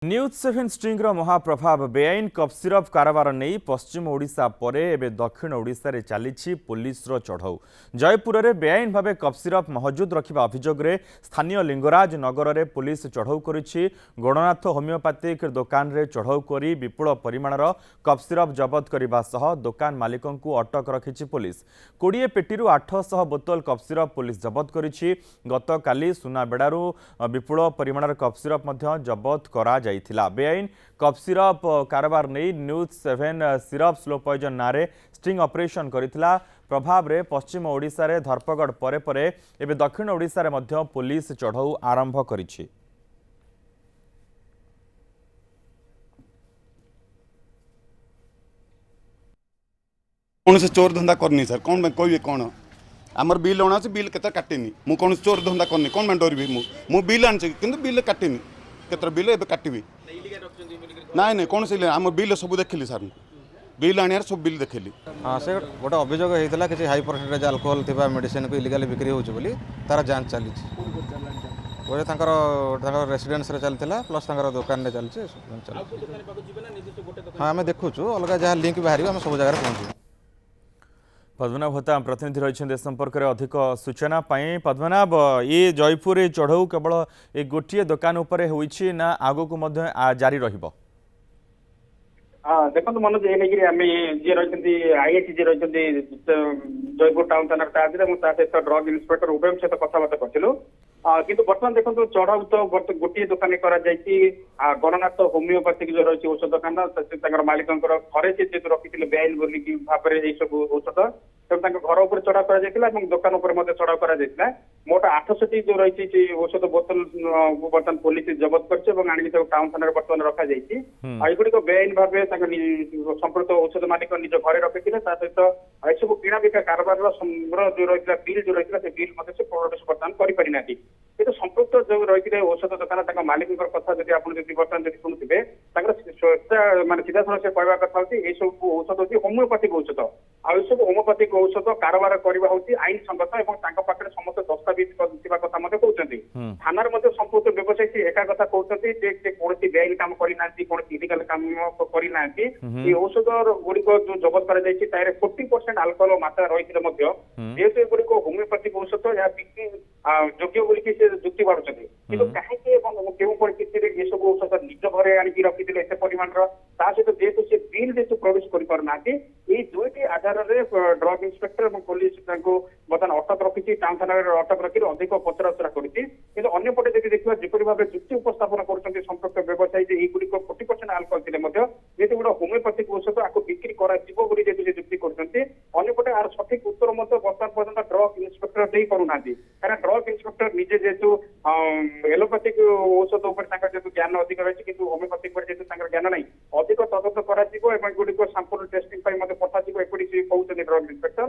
News 7 string महाप्रभाव बेआईन cough syrup कारबार नहीं पश्चिम ओडिशा परे एबे दक्षिण ओडिशा रे चली पुलिस चढ़ऊ। जयपुर में बेआईन भाव कफ सिरप महजुद रखा अभियोग में स्थानीय लिंगराज नगर में पुलिस चढ़ऊ करिछि। गणनाथ होमियोपैथिक दुकान रे चढ़ऊ करी विपुल परिमाणर कफ सिरप जबत करने सह दुकान मालिकों को अटक रखिछि पुलिस। 20 पेटी 800 बोतल कफ सिरप पुलिस जबत करिछि। गतकाली सुनाबेड़ारू विपुल परिमाणर कफ सिरप मध्य जबत करा बेआईन कफ सिरप कारबार नहीं न्यूज 7 सिरप स्लो पॉइजन नारे स्टिंग ऑपरेशन करिथिला। प्रभाव रे पश्चिम ओडिशा रे धरपगड़ परे परे एबे दक्षिण ओडिशा रे मध्य पुलिस चढ़ऊ आरंभ करिछि। कौन से चोर धंदा करनी सर कौन मैं कोई कौन आमर बिल आना बिल केते काटिनी मु कौन चोर धंदा करनी कौन मैं डरबी मु बिल आनी किंतु बिल काटिनी केतर बिल एबे काटिबी नाई नहीं कौन से आम बिल सब देखली सर बिल आनियार सब बिल देखली। हाँ से गोटे अभियोग होता कि हाई परसेंटेज अल्कोहल थी मेडिसिन को इलिगाली बिक्री होली तार जांच चली गोटे रेसिडेन्स चलता प्लस दुकान चलती। हाँ आम देखु अलग जहाँ लिंक बाहर आम सब जगह पहुँचू। पद्मनाभ होता प्रतिनिधि रही संपर्क में अधिक सूचना पाई। पद्मनाभ ये जयपुर चढ़ऊ केवल ये गोटे दुकान उपर होइछि ना आगो को मध्य जारी रहिबो? देखो मनोज ये आम जी रही आईएसी जी रही जयपुर टाउन थाना सहित ड्रग इन्सपेक्टर उभय सहित कथबार्ता करूँ किंतु बर्तमान देखो चढ़ाऊ तो गोटे दुकान गणनाथ होमियोपैथिक जो रही औषध दुकान मालिक घरे से जेहतु रखी बेआईन बोलिकी भाव में सब औषध तेणु घर उपर चढ़ाऊ कर दुकान उपर चढ़ाऊ कर मोट 800 जो रही औषध बोतल बर्तमान पुलिस जबत कर टाउन थाना बर्तमान रखा युड़िक बेआईन भाव संप्रत औषध मालिक निज घर रखी सहित सब किणा बिका कारबार जो रही बिल जो रही है बिल प्रवेश बर्तमान करना किंतु संपृक्त जो रही औषध दुकान मालिक कथा बर्तमान शुणुवे मानते सीधा साल से कहवा कथा ये सब औषध हूँ होमियोपैथिक औषध आउ सब होमियोपैथिक औषध कारबार करवा आईन संगत और पाखे समस्त दस्तावेज कथा कहते थाना संपूर्ण व्यवसायी से एका कथा कहते कौन बेआईन काम करना कौन इलिगाल काम करना ये औषध गुड़िक जो जबत कर 40% आल्कोहल मात्रा रही जेहेतु गुड़िक होमियोपैथिक औषध या बिक्री योग्य बोलिकी से जुक्ति बाढ़ुं कि कहीं केउ परिस्थिति में ये सब औषध निज घर आनिक रखी एत परिमाण सहित जेहेतु से बिल जेहतु प्रवेश करना ये दुईटी आधार में ड्रग इन्सपेक्टर और पुलिस बर्तमान अटक रखी टाउन थाना अटक रखी अधिक पचराउचरा करपटे जब देखा जिपर भाव जुक्ति उपस्थापन कर संपृक्त व्यवसायी युड़िक 40% आल्कोहल थे जेहतु गोटे होमियोपैथिक औषध आपको बिक्री जेहतु से जुक्ति करपटे आर सठिक उत्तर बर्तमान पर्यटन ड्रग इन्सपेक्टर दे पाना क्या ड्रग इन्सपेक्टर निजे जेहतु एलोपैथिक औषध जेहतु ज्ञान अधिक रही कि होमियोपैथिक जेहतु ज्ञान ना अधिक तदंत करगुड़िक सांपल टेस्टिंग पठा कहते ड्रग इन्सपेक्टर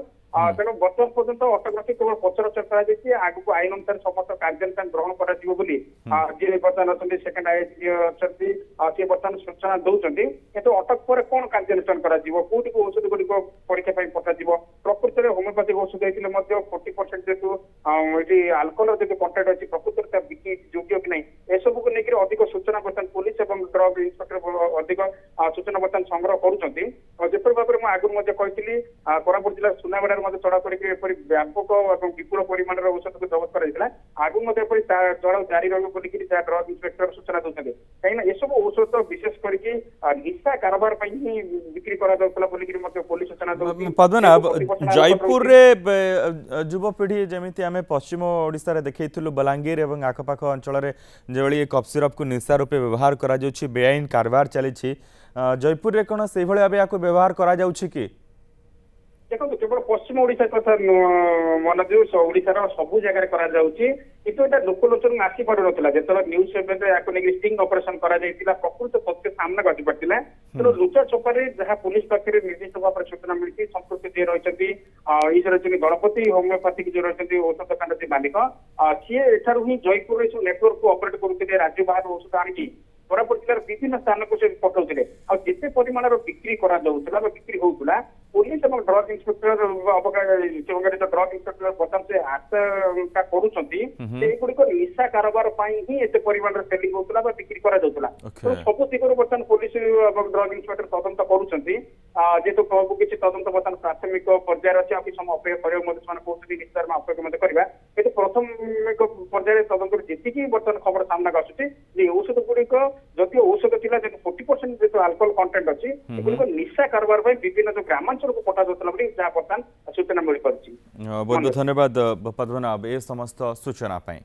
तेणु बर्तमान पर्यटन अटक रखी केवल पचराउचरा कर आगू आईन अनुसार समस्त कार्यानुष्ठान ग्रहण कर जी बर्तमान अच्छा सेकेंड आईएसी अच्छा सी बर्तमान सूचना दौरान कितु अटक पर कौन कार्यानुष्ठान कौटी औषध गुड़िक परीक्षा पठा प्रकृत में होमियोपैथिक औषध होते 40% जेहतु ये आल्कोहल जो कंटेंट अच्छी प्रकृत में बिक्री योग्य कि नहीं एसबू को लेकर अधिक सूचना बर्तमान पुलिस और ड्रग इन्सपेक्टर अधिक सूचना बर्तमान संग्रह कर भाव में आगुरी कही कोरापुट जिला सुनाबेड़ा चढ़ाऊ कर व्यापक और विपुल परिमाण औषध को जबत कर आगु चढ़ाऊ जारी रही ड्रग इन्सपेक्टर सूचना दूसरे कहीं ये सब औषध विशेष करके निशा कारबार ही बिक्री पुलिस सूचना। पद्मनाभ जयपुर रे युवपीढ़ी जमी आम पश्चिम ओडिशा रे देखैथिलु बलांगीर और आखपाख अंचल जो कफ सिरप को निशा रूपे व्यवहार करा जाउछि बेआईन कारबार चली जयपुर रे कौन से भाई भाव व्यवहार करा जाउछि कि देखो केवल पश्चिम ओडिशा कथा मनोज ओडिशार सबु जगह किंतु एटा लोकलोचन आसी पार ना जो न्यूज 7 या स्टिंग ऑपरेशन प्रकृत तथ्य सामना आसी पार्थिला तेणु लुचा छपारे जहाँ पुलिस पाखे निर्दिष्ट भाव में सूचना मिली संपृक्त जी रही गणपति होमियोपैथिक जो रही औषध दुकान मालिक सी एठार ही जयपुर नेटवर्क को ऑपरेट करते राज्य बाहर औषध आनिकी कोरापुट जिलार विभिन्न स्थान को पठाऊे जिते परिमाण बिक्री बिक्री होता पुलिस और ड्रग इन्स्पेक्टर ड्रग इन्स्पेक्टर बर्तमान से आशंका करुँचे गुड़िक निशा कारोबार ही एत परिमाण सेलिंग होता बिक्री करा Okay. सब दिगर बर्तमान पुलिस ड्रग इन्स्पेक्टर तदंत करुँच जेहेतु सब किसी तदंत बर्तमान प्राथमिक पर्यायर अच्छे आप समय अपेक्षा कहते निश्चित भाव अपेक्षा करवा किंतु प्राथमिक पर्यायर तदंत जी बर्तमान खबर सामना आसूची औषध गुड़िक जदि औषध थिला 40% जो अल्कोहल कंटेंट अच्छी एगुड़िक निशा कारोबार विभिन्न जो ग्रामांचल को पठा जाता जहाँ बर्तमान सूचना मिल पार्टी। बहुत बहुत धन्यवाद पद्मनाभ ए समस्त सूचना पाई।